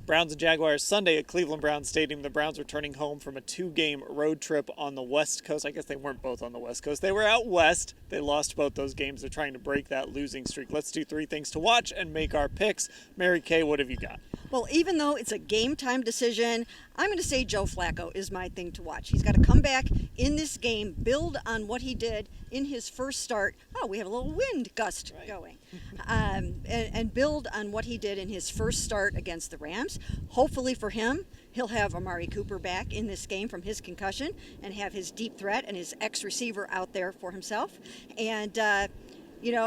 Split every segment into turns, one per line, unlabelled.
Browns and Jaguars Sunday at Cleveland Browns Stadium. The Browns returning home from a 2-game road trip on the West Coast. I guess they weren't both on the West Coast. They were out west. They lost both those games. They're trying to break that losing streak. Let's do 3 things to watch and make our picks. Mary Kay, what have you got?
Well, even though it's a game-time decision, I'm going to say Joe Flacco is my thing to watch. He's got to come back in this game, build on what he did in his first start. Oh, we have a little wind gust going. And build on what he did in his first start against the Rams. Hopefully for him, he'll have Amari Cooper back in this game from his concussion and have his deep threat and his ex-receiver out there for himself. And,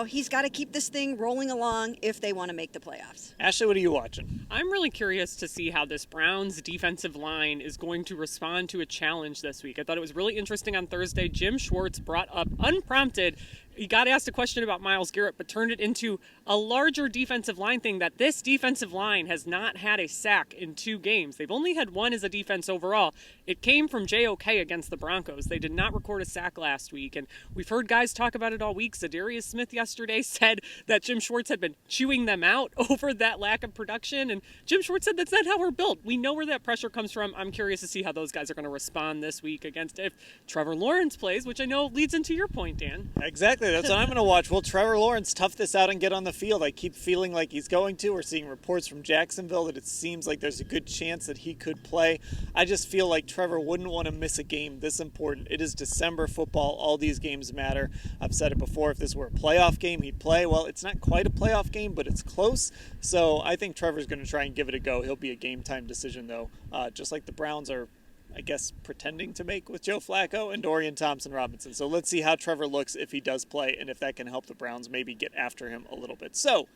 he's got to keep this thing rolling along if they want to make the playoffs.
Ashley, what are you watching?
I'm really curious to see how this Browns defensive line is going to respond to a challenge this week. I thought it was really interesting on Thursday. Jim Schwartz brought up, unprompted, he got asked a question about Myles Garrett, but turned it into a larger defensive line thing, that this defensive line has not had a sack in 2 games. They've only had 1 as a defense overall. It came from JOK against the Broncos. They did not record a sack last week, and we've heard guys talk about it all week. Zadarius Smith yesterday said that Jim Schwartz had been chewing them out over that lack of production, and Jim Schwartz said that's not how we're built. We know where that pressure comes from. I'm curious to see how those guys are going to respond this week against if Trevor Lawrence plays, which I know leads into your point, Dan.
Exactly. That's what I'm going to watch. Will Trevor Lawrence tough this out and get on the field? I keep feeling like he's going to. We're seeing reports from Jacksonville that it seems like there's a good chance that he could play. I just feel like Trevor wouldn't want to miss a game this important. It is December football. All these games matter. I've said it before. If this were a playoff game, he'd play. Well, it's not quite a playoff game, but it's close. So I think Trevor's going to try and give it a go. He'll be a game-time decision, though, just like the Browns are, I guess, pretending to make with Joe Flacco and Dorian Thompson-Robinson. So let's see how Trevor looks if he does play and if that can help the Browns maybe get after him a little bit. So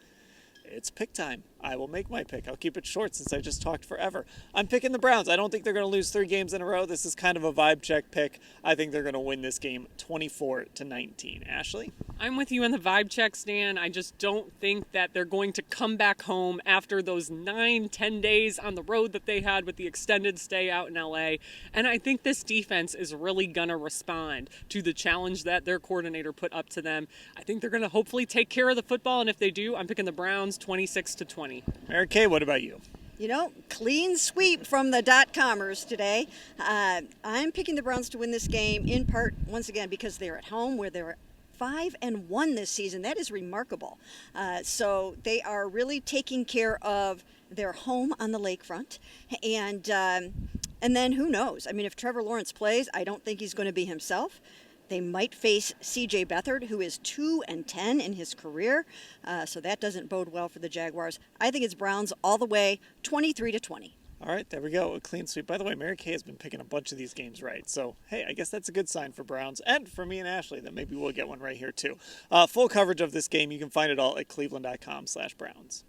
it's pick time. I will make my pick. I'll keep it short since I just talked forever. I'm picking the Browns. I don't think they're going to lose 3 games in a row. This is kind of a vibe check pick. I think they're going to win this game 24-19. Ashley?
I'm with you on the vibe check, Stan. I just don't think that they're going to come back home after those 9-10 days on the road that they had with the extended stay out in LA. And I think this defense is really going to respond to the challenge that their coordinator put up to them. I think they're going to hopefully take care of the football. And if they do, I'm picking the Browns 26-20.
Mary Kay, what about you?
Clean sweep from the .comers today. I'm picking the Browns to win this game in part, once again, because they're at home where they're 5-1 this season. That is remarkable. So they are really taking care of their home on the lakefront. And then who knows? I mean, if Trevor Lawrence plays, I don't think he's going to be himself. They might face C.J. Beathard, who is 2-10 in his career, so that doesn't bode well for the Jaguars. I think it's Browns all the way, 23-20.
All right, there we go. A clean sweep. By the way, Mary Kay has been picking a bunch of these games right. So, hey, I guess that's a good sign for Browns and for me and Ashley that maybe we'll get one right here too. Full coverage of this game, you can find it all at cleveland.com/Browns.